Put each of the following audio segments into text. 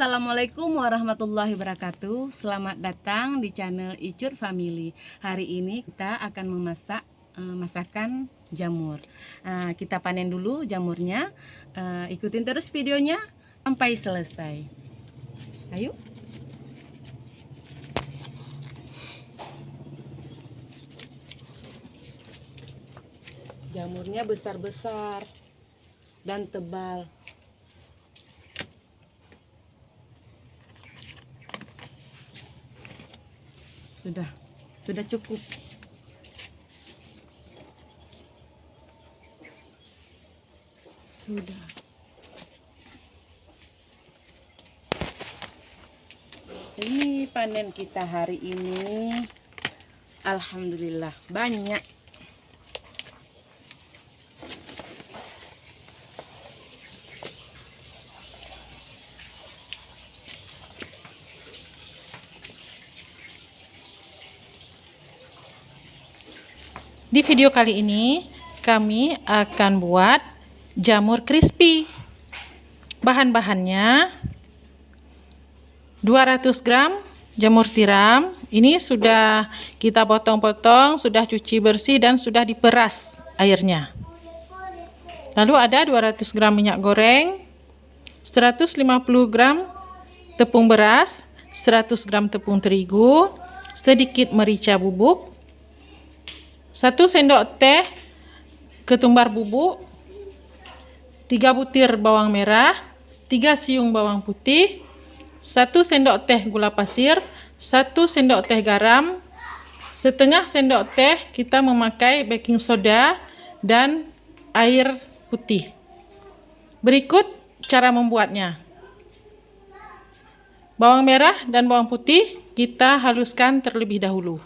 Assalamualaikum warahmatullahi wabarakatuh. Selamat datang di channel Icur Family. Hari ini kita akan memasak masakan jamur. Kita panen dulu jamurnya. Ikutin terus videonya sampai selesai. Ayo. Jamurnya besar-besar dan tebal. Sudah cukup. Sudah. Ini panen kita hari ini. Alhamdulillah banyak. Di video kali ini kami akan buat jamur crispy. Bahan-bahannya 200 gram jamur tiram. Ini sudah kita potong-potong, sudah cuci bersih dan sudah diperas airnya. Lalu ada 200 gram minyak goreng, 150 gram tepung beras, 100 gram tepung terigu, sedikit merica bubuk, 1 sendok teh ketumbar bubuk, 3 butir bawang merah, 3 siung bawang putih, 1 sendok teh gula pasir, 1 sendok teh garam, setengah sendok teh kita memakai baking soda dan air putih. Berikut cara membuatnya. Bawang merah dan bawang putih kita haluskan terlebih dahulu.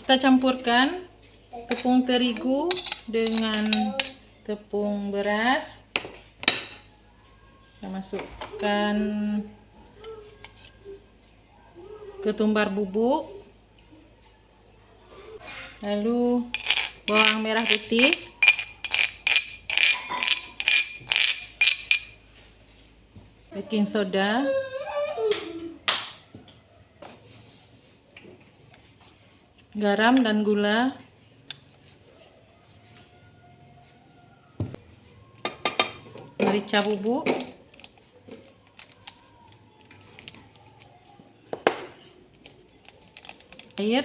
Kita campurkan tepung terigu dengan tepung beras. Kita masukkan ketumbar bubuk, lalu bawang merah putih, baking soda, garam dan gula, merica bubuk, air,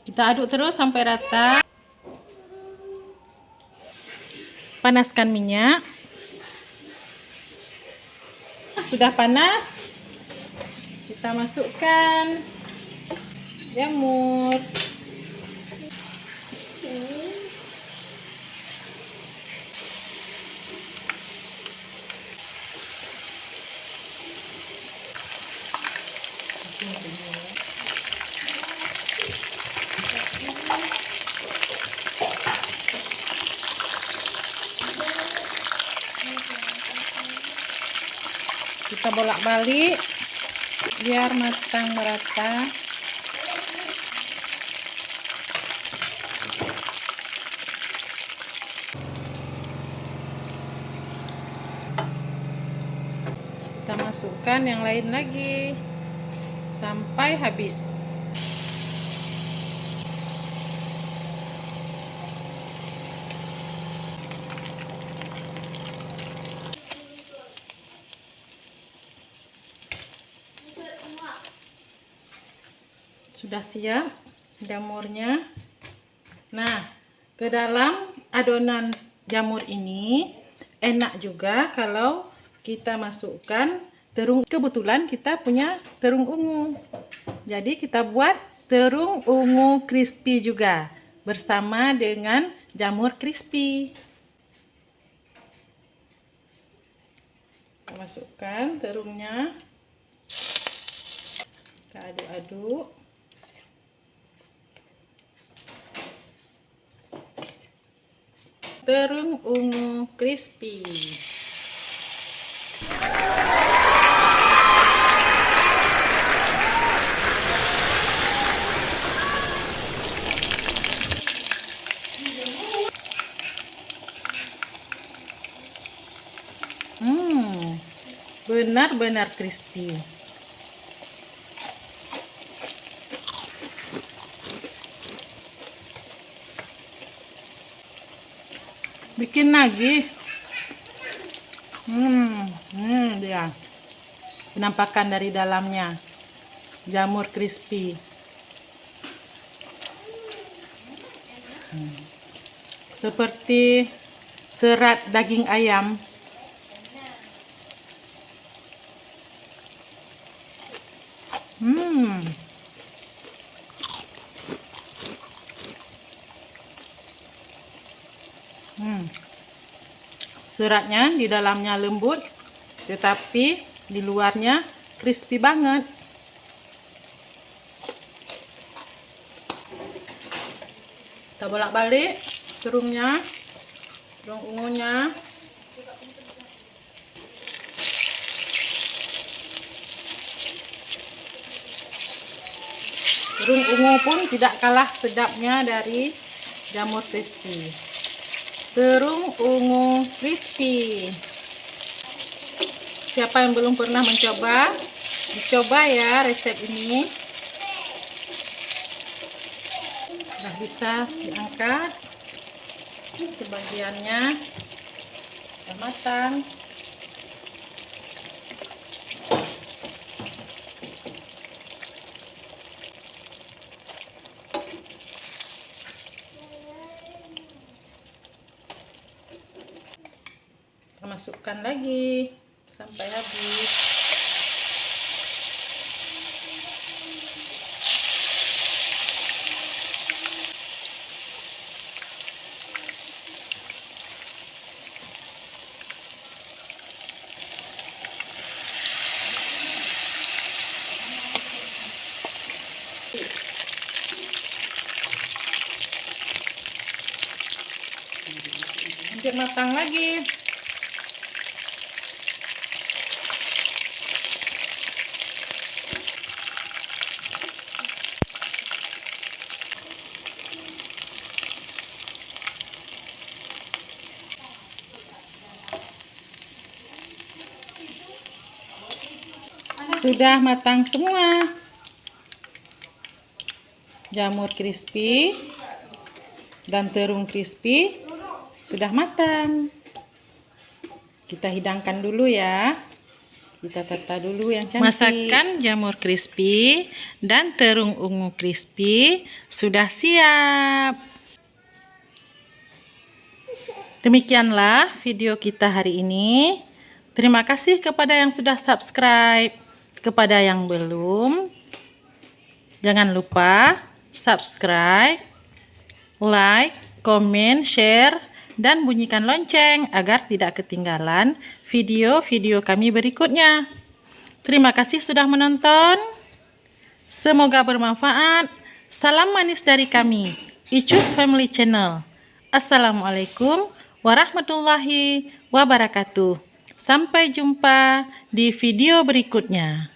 kita aduk terus sampai rata. Panaskan minyak. Sudah panas, kita masukkan jamur. Kita bolak-balik biar matang merata. Kita masukkan yang lain lagi sampai habis. Sudah siap jamurnya. Nah, ke dalam adonan jamur ini enak juga kalau kita masukkan terung. Kebetulan kita punya terung ungu. Jadi kita buat terung ungu crispy juga bersama dengan jamur crispy. Kita masukkan terungnya. Kita aduk-aduk. Terung ungu crispy. Benar-benar crispy. Bikin lagi. Dia penampakan dari dalamnya jamur crispy. Seperti serat daging ayam. Seratnya di dalamnya lembut, tetapi di luarnya crispy banget. Kita bolak-balik terungnya, terung ungunya. Terung ungu pun tidak kalah sedapnya dari jamur crispy. Terung ungu crispy. Siapa yang belum pernah mencoba, dicoba ya resep ini. Sudah bisa diangkat. Sebagiannya sudah matang. Masukkan lagi sampai habis. Hampir matang lagi. Sudah matang semua. Jamur crispy dan terung crispy sudah matang. Kita hidangkan dulu ya. Kita tata dulu yang cantik. Masakan jamur crispy dan terung ungu crispy sudah siap. Demikianlah video kita hari ini. Terima kasih kepada yang sudah subscribe. Kepada yang belum, jangan lupa subscribe, like, komen, share, dan bunyikan lonceng agar tidak ketinggalan video-video kami berikutnya. Terima kasih sudah menonton. Semoga bermanfaat. Salam manis dari kami, Icut Family Channel. Assalamualaikum warahmatullahi wabarakatuh. Sampai jumpa di video berikutnya.